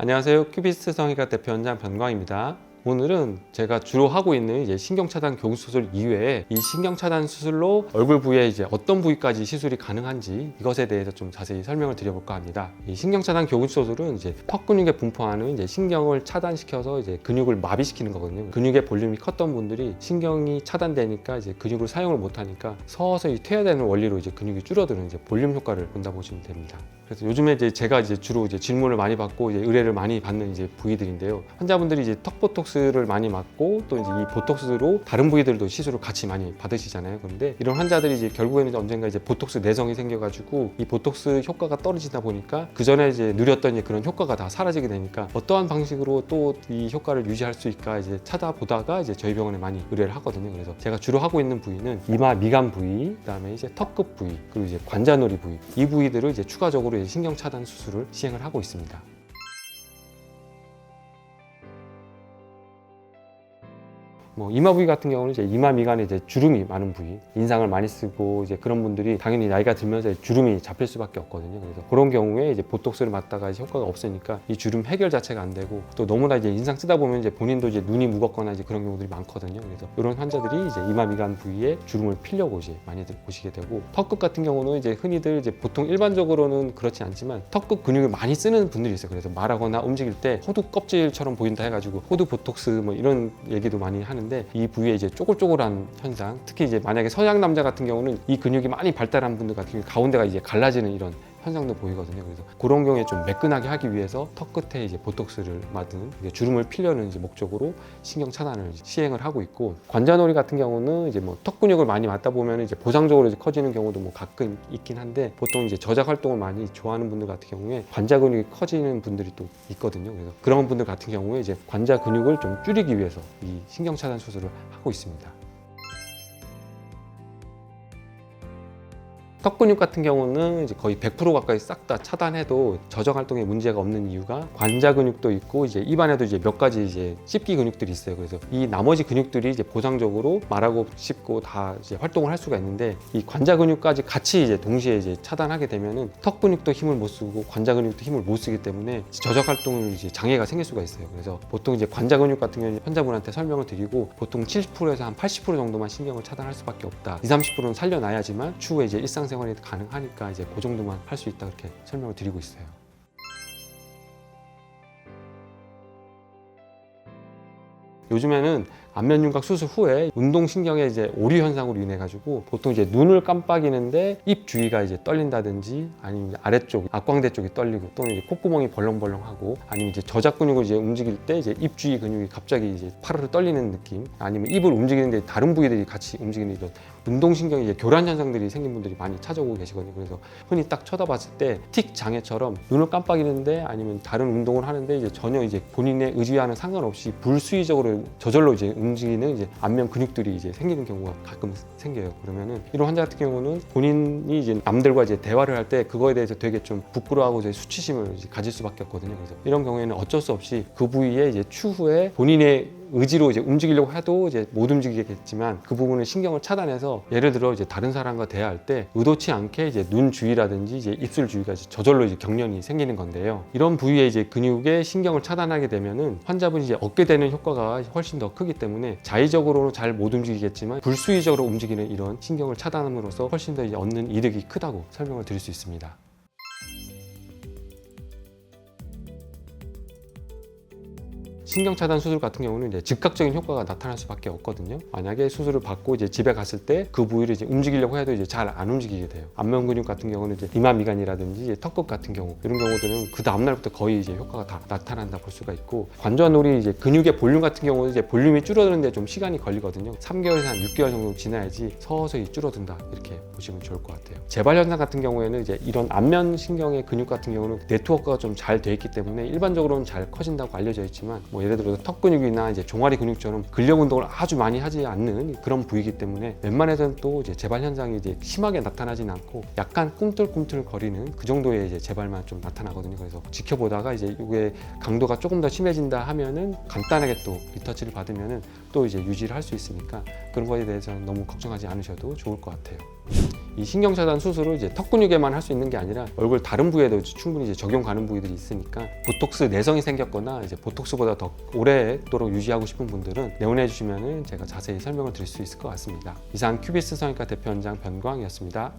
안녕하세요. 큐비스트 성형외과 대표원장 변광입니다. 오늘은 제가 주로 하고 있는 신경차단 교수술 이외에 이 신경차단 수술로 얼굴 부위에 어떤 부위까지 시술이 가능한지 이것에 대해서 좀 자세히 설명을 드려볼까 합니다. 이 신경차단 교수술은 턱 근육에 분포하는 신경을 차단시켜서 근육을 마비시키는 거거든요. 근육의 볼륨이 컸던 분들이 신경이 차단되니까 근육을 사용을 못하니까 서서히 퇴화되는 원리로 근육이 줄어드는 볼륨 효과를 본다 보시면 됩니다. 그래서 요즘에 제가 주로 질문을 많이 받고 의뢰를 많이 받는 부위들인데요. 환자분들이 턱 보톡스를 많이 맞고 또 이 보톡스로 다른 부위들도 시술을 같이 많이 받으시잖아요. 그런데 이런 환자들이 결국에는 언젠가 보톡스 내성이 생겨가지고 이 보톡스 효과가 떨어지다 보니까 그 전에 누렸던 그런 효과가 다 사라지게 되니까 어떠한 방식으로 또 이 효과를 유지할 수 있을까 찾아보다가 저희 병원에 많이 의뢰를 하거든요. 그래서 제가 주로 하고 있는 부위는 이마 미간 부위, 그다음에 턱끝 부위, 그리고 관자놀이 부위, 이 부위들을 추가적으로 신경 차단 수술을 시행을 하고 있습니다. 이마 부위 같은 경우는 이마 미간에 주름이 많은 부위, 인상을 많이 쓰고 그런 분들이 당연히 나이가 들면서 주름이 잡힐 수밖에 없거든요. 그래서 그런 경우에 보톡스를 맞다가 효과가 없으니까 이 주름 해결 자체가 안 되고 또 너무나 인상 쓰다 보면 본인도 눈이 무겁거나 그런 경우들이 많거든요. 그래서 이런 환자들이 이마 미간 부위에 주름을 피려고 많이들 보시게 되고, 턱끝 같은 경우는 흔히들 보통 일반적으로는 그렇지 않지만 턱끝 근육을 많이 쓰는 분들이 있어요. 그래서 말하거나 움직일 때 호두 껍질처럼 보인다 해가지고 호두 보톡스 이런 얘기도 많이 하는데, 이 부위에 쪼글쪼글한 현상, 특히 만약에 서양 남자 같은 경우는 이 근육이 많이 발달한 분들 같은 경우 가운데가 갈라지는 이런 현상도 보이거든요. 그래서 그런 경우에 좀 매끈하게 하기 위해서 턱 끝에 보톡스를 맞은 주름을 피려는 목적으로 신경 차단을 시행을 하고 있고, 관자놀이 같은 경우는 턱 근육을 많이 맞다 보면 보상적으로 커지는 경우도 가끔 있긴 한데, 보통 저작 활동을 많이 좋아하는 분들 같은 경우에 관자 근육이 커지는 분들이 또 있거든요. 그래서 그런 분들 같은 경우에 관자 근육을 좀 줄이기 위해서 이 신경 차단 수술을 하고 있습니다. 턱 근육 같은 경우는 거의 100% 가까이 싹 다 차단해도 저적 활동에 문제가 없는 이유가, 관자 근육도 있고 입안에도 몇 가지 씹기 근육들이 있어요. 그래서 이 나머지 근육들이 보상적으로 말하고 씹고 다 활동을 할 수가 있는데, 이 관자 근육까지 같이 동시에 차단하게 되면은 턱 근육도 힘을 못 쓰고 관자 근육도 힘을 못 쓰기 때문에 저적 활동을 장애가 생길 수가 있어요. 그래서 보통 관자 근육 같은 경우는 환자분한테 설명을 드리고, 보통 70%에서 한 80% 정도만 신경을 차단할 수밖에 없다. 20-30%는 살려놔야지만 추후에 일상생활이 가능하니까 그 정도만 할 수 있다, 그렇게 설명을 드리고 있어요. 요즘에는 안면윤곽 수술 후에 운동신경의 오류 현상으로 인해 가지고 보통 눈을 깜빡이는데 입 주위가 떨린다든지, 아니면 아래쪽 악광대 쪽이 떨리고, 또는 콧구멍이 벌렁벌렁하고, 아니면 저작 근육을 움직일 때 입 주위 근육이 갑자기 파르르 떨리는 느낌, 아니면 입을 움직이는데 다른 부위들이 같이 움직이는 이런 운동신경이 교란 현상들이 생긴 분들이 많이 찾아오고 계시거든요. 그래서 흔히 딱 쳐다봤을 때 틱 장애처럼 눈을 깜빡이는데, 아니면 다른 운동을 하는데 전혀 본인의 의지와는 상관없이 불수의적으로 저절로 움직이는 안면 근육들이 생기는 경우가 가끔 생겨요. 그러면은 이런 환자 같은 경우는 본인이 남들과 대화를 할 때 그거에 대해서 되게 좀 부끄러워하고 수치심을 가질 수밖에 없거든요. 그래서 이런 경우에는 어쩔 수 없이 그 부위에 추후에 본인의 의지로 움직이려고 해도 못 움직이겠지만, 그 부분을 신경을 차단해서, 예를 들어 다른 사람과 대화할 때 의도치 않게 눈 주위라든지 입술 주위가 저절로 경련이 생기는 건데요. 이런 부위에 근육의 신경을 차단하게 되면은 환자분이 얻게 되는 효과가 훨씬 더 크기 때문에, 자의적으로는 잘 못 움직이겠지만 불수의적으로 움직이는 이런 신경을 차단함으로써 훨씬 더 얻는 이득이 크다고 설명을 드릴 수 있습니다. 신경 차단 수술 같은 경우는 즉각적인 효과가 나타날 수밖에 없거든요. 만약에 수술을 받고 집에 갔을 때 그 부위를 움직이려고 해도 잘 안 움직이게 돼요. 안면 근육 같은 경우는 이마 미간이라든지 턱끝 같은 경우, 이런 경우들은 그 다음날부터 거의 효과가 다 나타난다 볼 수가 있고, 관자놀이 근육의 볼륨 같은 경우는 볼륨이 줄어드는데 좀 시간이 걸리거든요. 3개월에서 한 6개월 정도 지나야지 서서히 줄어든다, 이렇게 보시면 좋을 것 같아요. 재발 현상 같은 경우에는 이런 안면 신경의 근육 같은 경우는 네트워크가 좀 잘 돼 있기 때문에 일반적으로는 잘 커진다고 알려져 있지만, 예를 들어서 턱 근육이나 종아리 근육처럼 근력 운동을 아주 많이 하지 않는 그런 부위이기 때문에 웬만해서는 또 재발 현상이 심하게 나타나진 않고 약간 꿈틀꿈틀 거리는 그 정도의 재발만 좀 나타나거든요. 그래서 지켜보다가 이게 강도가 조금 더 심해진다 하면은 간단하게 또 리터치를 받으면은 또 유지를 할 수 있으니까, 그런 거에 대해서는 너무 걱정하지 않으셔도 좋을 것 같아요. 이 신경차단 수술을 이제 턱 근육에만 할 수 있는 게 아니라 얼굴 다른 부위에도 충분히 이제 적용 가는 부위들이 있으니까 보톡스 내성이 생겼거나 이제 보톡스보다 더 오래도록 유지하고 싶은 분들은 내원해 주시면은 제가 자세히 설명을 드릴 수 있을 것 같습니다. 이상 큐비스 성형외과 대표원장 변광이었습니다.